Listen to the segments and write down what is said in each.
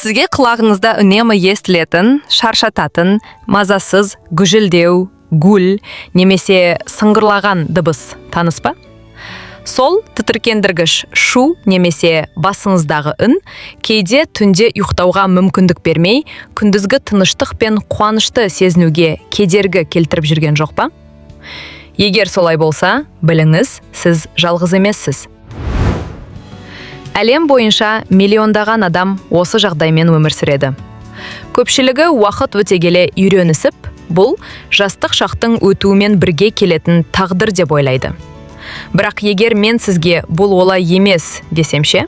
Сізге құлағыңызда үнемі естілетін, шаршататын, мазасыз гүжілдеу, гүл немесе сыңғырлаған дыбыс таныс па? Сол тітіркендіргіш шу немесе басыңыздағы үн кейде түнде ұйықтауға мүмкіндік бермей, күндізгі тыныштық пен қуанышты сезінуге кедергі келтіріп жүрген жоқ па? Егер солай болса, біліңіз, сіз жалғыз емессіз. Әлем бойынша миллиондаған адам осы жағдаймен өмір сүреді. Көпшілігі уақыт өте келе үйренісіп, бұл жастық шақтың өтуімен бірге келетін тағдыр деп ойлайды. Бірақ егер мен сізге бұл олай емес десем ше?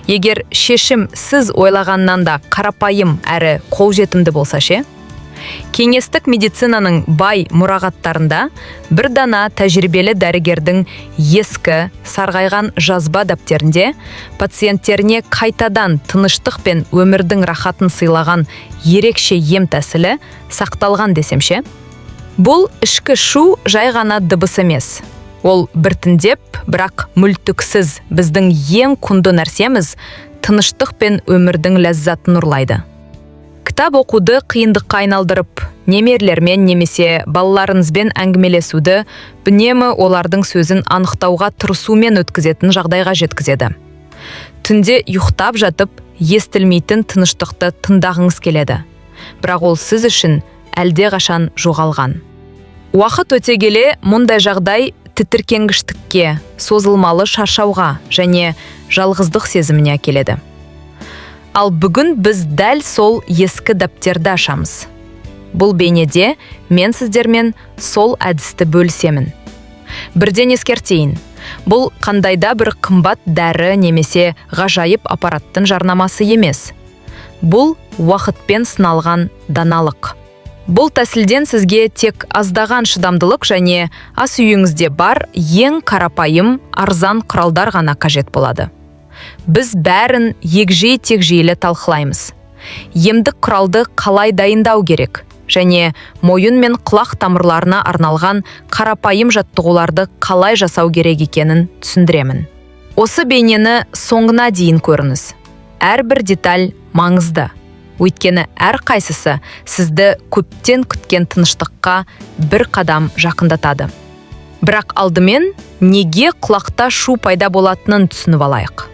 Егер шешім сіз ойлағаннан да қарапайым әрі қолжетімді болса ше? Кеңестік медицинаның бай мұрағаттарында бір дана тәжірибелі дәрігердің ескі, сарғайған жазба дәптерінде пациенттеріне қайтадан тыныштық пен өмірдің рахатын сыйлаған ерекше ем тәсілі сақталған десем ше? Бұл ішкі шу жай ғана дыбыс емес. Ол біртіндеп, бірақ мүлтіксіз біздің ең құнды нәрсеміз тыныштық пен өмірдің ләззатын ұрлайды. Кітап оқуды қиындыққа айналдырып, немерелермен немесе балаларыңызбен әңгімелесуді үнемі олардың сөзін анықтауға тырысумен өткізетін жағдайға жеткізеді. Түнде ұйықтап жатып, естілмейтін тыныштықты тыңдағыңыз келеді. Бірақ ол сіз үшін әлдеқашан жоғалған. Уақыт өте келе мұндай жағдай тітіркенгіштікке, созылмалы шаршауға және жалғыздық сезіміне әкеледі. Ал бүгін біз дәл сол ескі дәптерді ашамыз. Бұл бейнеде мен сіздермен сол әдісті бөлісемін. Бірден ескертейін. Бұл қандайда бір қымбат дәрі немесе ғажайып аппараттың жарнамасы емес. Бұл уақытпен сыналған даналық. Бұл тәсілден сізге тек аздаған шыдамдылық және ас үйіңізде бар ең қарапайым, арзан құралдар ғана қажет болады. Біз бәрін егжей-тегжейлі талқылаймыз. Емдік құралды қалай дайындау керек және мойын мен құлақ тамырларына арналған қарапайым жаттығуларды қалай жасау керек екенін түсіндіремін. Осы бейнені соңына дейін көріңіз. Әрбір деталь маңызды. Өйткені әрқайсысы сізді көптен күткен тыныштыққа бір қадам жақындатады. Бірақ алдымен неге құлақта шу пайда болатынын түсініп алайық.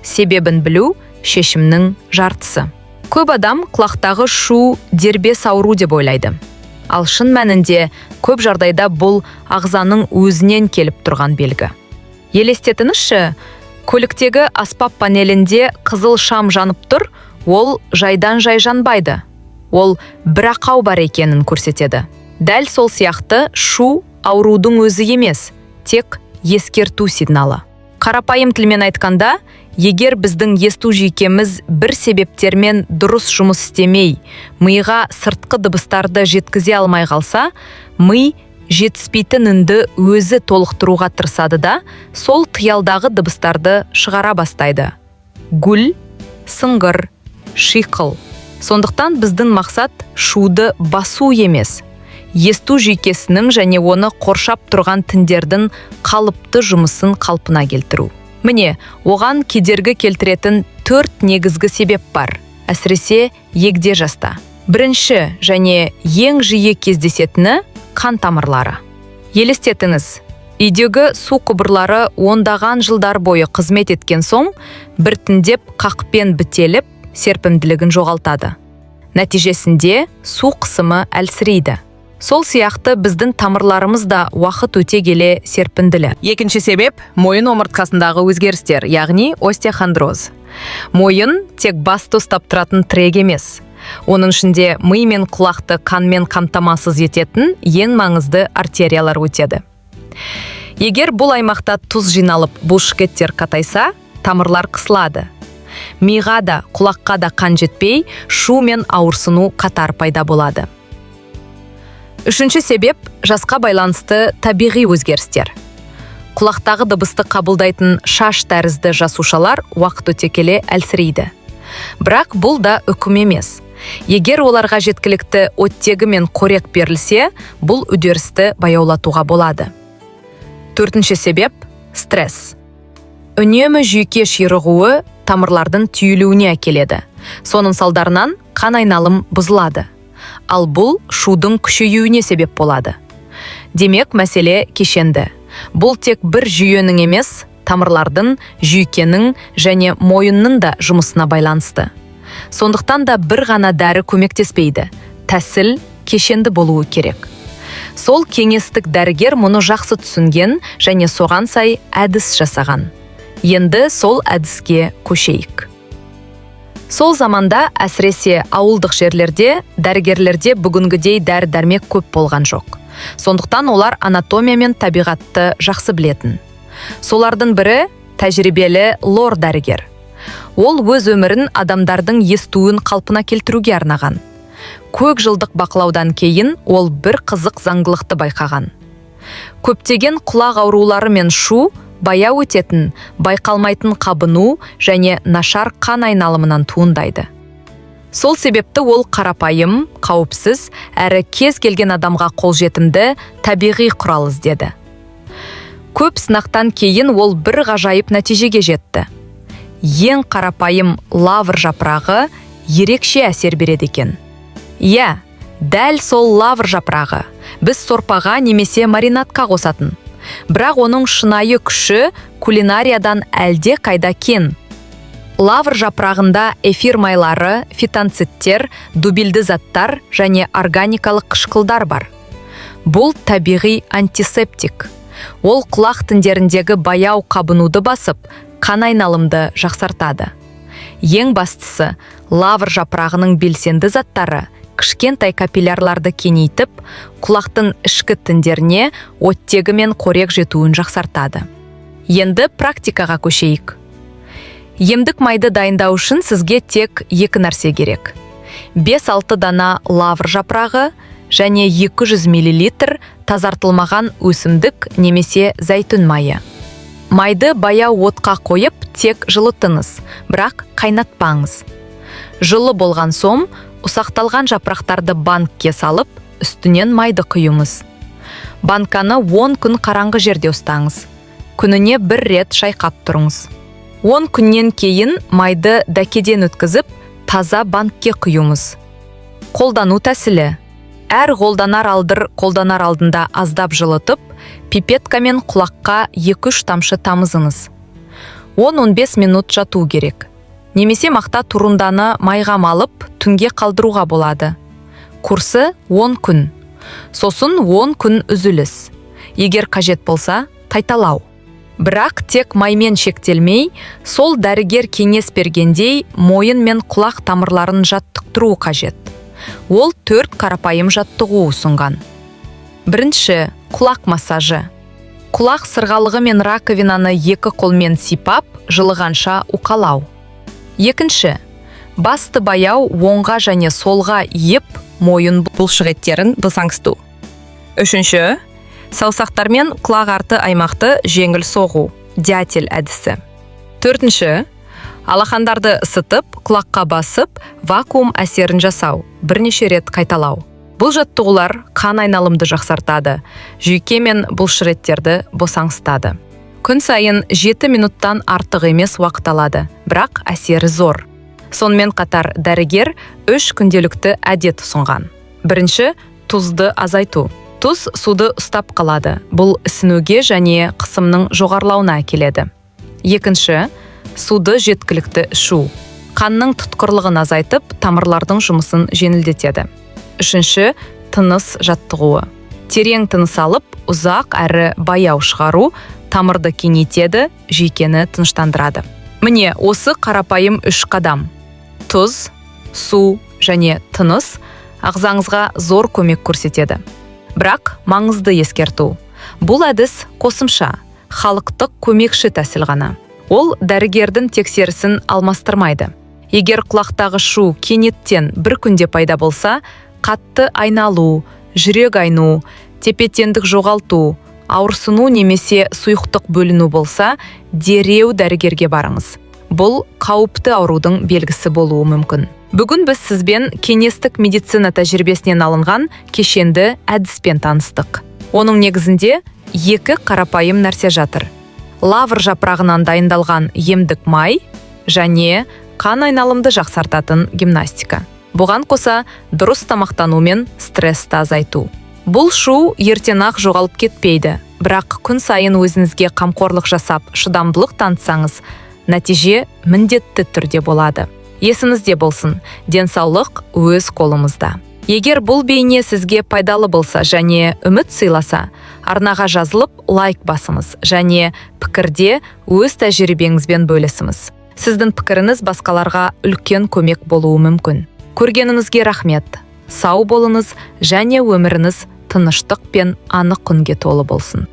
Себебін білу шешімнің жартысы. Көп адам құлақтағы шу дербес ауру деп ойлайды. Ал шын мәнінде көп жағдайда бұл ағзаның өзінен келіп тұрған белгі. Елестетіңізші, көліктегі аспап панелінде қызыл шам жанып тұр, ол жайдан жай жанбайды. Ол бір ақау бар екенін көрсетеді. Дәл сол сияқты шу аурудың өзі емес, тек ескерту сигналы. Қарапайым тілмен айтқанда, егер біздің есту жүйкеміз бір себептермен дұрыс жұмыс істемей, миға сыртқы дыбыстарды жеткізе алмай қалса, ми жетіспейтін үнді өзі толықтыруға тырысады да, сол тиялдағы дыбыстарды шығара бастайды. Гүл, сыңғыр, шиқыл. Сондықтан біздің мақсат шуды басу емес. Есту жүйкесінің және оны қоршап тұрған тіндердің қалыпты жұмысын қалпына келтіру. Міне, оған кедергі келтіретін 4 негізгі себеп бар, әсіресе егде жаста. Бірінші және ең жиі кездесетіні қан тамырлары. Елестетіңіз, үйдегі су құбырлары ондаған жылдар бойы қызмет еткен соң, біртіндеп қақпен бітеліп, серпімділігін жоғалтады. Нәтижесінде су қысымы әлсірейді. Сол сияқты біздің тамырларымыз да уақыт өте келе серпінділі. Екінші себеп – мойын омыртқасындағы өзгерістер, яғни остеохондроз. Мойын тек басты ұстап тұратын тірек емес. Оның ішінде ми мен құлақты қанмен қамтамасыз ететін ең маңызды артериялар өтеді. Егер бұл аймақта тұз жиналып, бұлшықеттер қатайса, тамырлар қысылады. Миға да, құлаққа да қан жетпей, шу мен ауырсыну қатар пайда болады. Үшінші себеп – жасқа байланысты табиғи өзгерістер. Құлақтағы дыбысты қабылдайтын шаш тәрізді жасушалар уақыт өте келе әлсірейді. Бірақ бұл да үкім емес. Егер оларға жеткілікті оттегі мен қорек берілсе, бұл үдерісті баяулатуға болады. Төртінші себеп – стресс. Үнемі жүйке ширығуы тамырлардың түйілуіне әкеледі. Соның салдарынан қан айналым бұзылады. Ал бұл шудың күшеюіне себеп болады. Демек, мәселе кешенді. Бұл тек бір жүйенің емес, тамырлардың, жүйкенің және мойынның да жұмысына байланысты. Сондықтан да бір ғана дәрі көмектеспейді. Тәсіл кешенді болуы керек. Сол кеңестік дәрігер мұны жақсы түсінген және соған сай әдіс жасаған. Енді сол әдіске көшейік. Сол заманда әсіресе ауылдық жерлерде дәрігерлерде бүгінгідей дәрі-дәрмек көп болған жоқ. Сондықтан олар анатомия мен табиғатты жақсы білетін. Солардың бірі тәжірибелі лор дәрігер. Ол өз өмірін адамдардың естуін қалпына келтіруге арнаған. Көк жылдық бақылаудан кейін ол бір қызық заңдылықты байқаған. Көптеген құлақ аурулары мен шу баяу өтетін, байқалмайтын қабыну және нашар қан айналымынан туындайды. Сол себепті ол қарапайым, қауіпсіз, әрі кез келген адамға қолжетімді табиғи құрал іздеді. Көп сынақтан кейін ол бір ғажайып нәтижеге жетті. Ең қарапайым лавр жапырағы ерекше әсер береді екен. Иә, дәл сол лавр жапырағы біз сорпаға немесе маринадқа қосатын. Бірақ оның шынайы күші кулинариядан әлде қайда кен. Лавр жапырағында эфир майлары, фитонцидтер, дубильді заттар және органикалық қышқылдар бар. Бұл табиғи антисептик. Ол құлақ тіндеріндегі баяу қабынуды басып, қан айналымды жақсартады. Ең бастысы, лавр жапырағының белсенді заттары кішкентай капиллярларды кеңейтіп, құлақтың ішкі тіндеріне оттегі мен қорек жетуін жақсартады. Енді практикаға көшейік. Емдік майды дайындау үшін сізге тек 2 нәрсе керек. 5-6 дана лавр жапырағы және 200 мл тазартылмаған өсімдік немесе зәйтүн майы. Майды баяу отқа қойып, тек жылытыңыз, бірақ қайнатпаңыз. Жылы болған соң, ұсақталған жапырақтарды банкке салып, үстінен майды құйыңыз. Банканы 10 күн қараңғы жерде ұстаңыз. Күніне 1 рет шайқап тұрыңыз. 10 күннен кейін майды дәкеден өткізіп, таза банкке құйыңыз. Қолдану тәсілі. Әр қолданар алдында аздап жылытып, пипеткамен құлаққа 2-3 тамшы тамызыңыз. 10-15 минут жату керек. Немесе мақта турунданы майға малып, түнге қалдыруға болады. Курсы 10 күн. Сосын 10 күн үзіліс. Егер қажет болса, қайталау. Бірақ тек маймен шектелмей, сол дәрігер кеңес бергендей мойын мен құлақ тамырларын жаттықтыру қажет. Ол 4 қарапайым жаттығу ұсынған. Бірінші, құлақ массажы. Құлақ сырғалығы мен раковинаны 2 қолмен сипап, жылығанша уқалау. Екінші, басты баяу оңға және солға еп, мойын бұлшықеттерін бұлсаңсту. Үшінші, саусақтармен құлақ арты аймақты жеңіл соғу, дятел әдісі. Төртінші, алақандарды ысытып, құлаққа басып, вакуум әсерін жасау, бірнеше рет қайталау. Бұл жаттығулар қан айналымды жақсартады, жүйке мен бұлшықеттерді босаңсытады. Күн сайын 7 минуттан артық емес уақыт алады, бірақ әсері зор. Сонымен қатар дәрігер 3 күнделікті әдет ұсынған. Бірінші, тұзды азайту. Тұз суды ұстап қалады. Бұл ісінуге және қысымның жоғарылауына әкеледі. Екінші, суды жеткілікті ішу. Қанның тұтқырлығын азайтып, тамырлардың жұмысын жеңілдетеді. Үшінші, тыныс жаттығуы. Терең тыныс алып, ұзақ әрі баяу шығару тамырды кеңейтеді, жүйкені тыныштандырады. Міне, осы қарапайым 3 қадам. Тұз, су және тыныс ағзаңызға зор көмек көрсетеді. Бірақ маңызды ескерту. Бұл әдіс қосымша, халықтық көмекші тәсіл ғана. Ол дәрігердің тексерісін алмастырмайды. Егер құлақтағы шу кенеттен 1 күнде пайда болса, қатты айналу, жүрек айну, тепе-теңдік жоғалту, ауырсыну немесе сұйықтық бөліну болса, дереу дәрігерге барыңыз. Бұл қауіпті аурудың белгісі болуы мүмкін. Бүгін біз сізбен кеңестік медицина тәжірибесінен алынған кешенді әдіспен таныстық. Оның негізінде 2 қарапайым нәрсе жатыр. Лавр жапырағынан дайындалған емдік май және қан айналымды жақсартатын гимнастика. Бұған қоса дұрыс тамақтану мен стрессті азайту. Бұл шу ертең-ақ жоғалып кетпейді, бірақ күн сайын өзіңізге қамқорлық жасап, шыдамдылық танытсаңыз, нәтиже міндетті түрде болады. Есіңізде болсын, денсаулық өз қолымызда. Егер бұл бейне сізге пайдалы болса және үміт сыйласа, арнаға жазылып лайк басыңыз және пікірде өз тәжірибеңізбен бөлісіңіз. Сіздің пікіріңіз басқаларға үлкен көмек болуы мүмкін. Көргеніңізге рахмет. Сау болыңыз және өміріңіз тыныштық пен анық күнге толы болсын.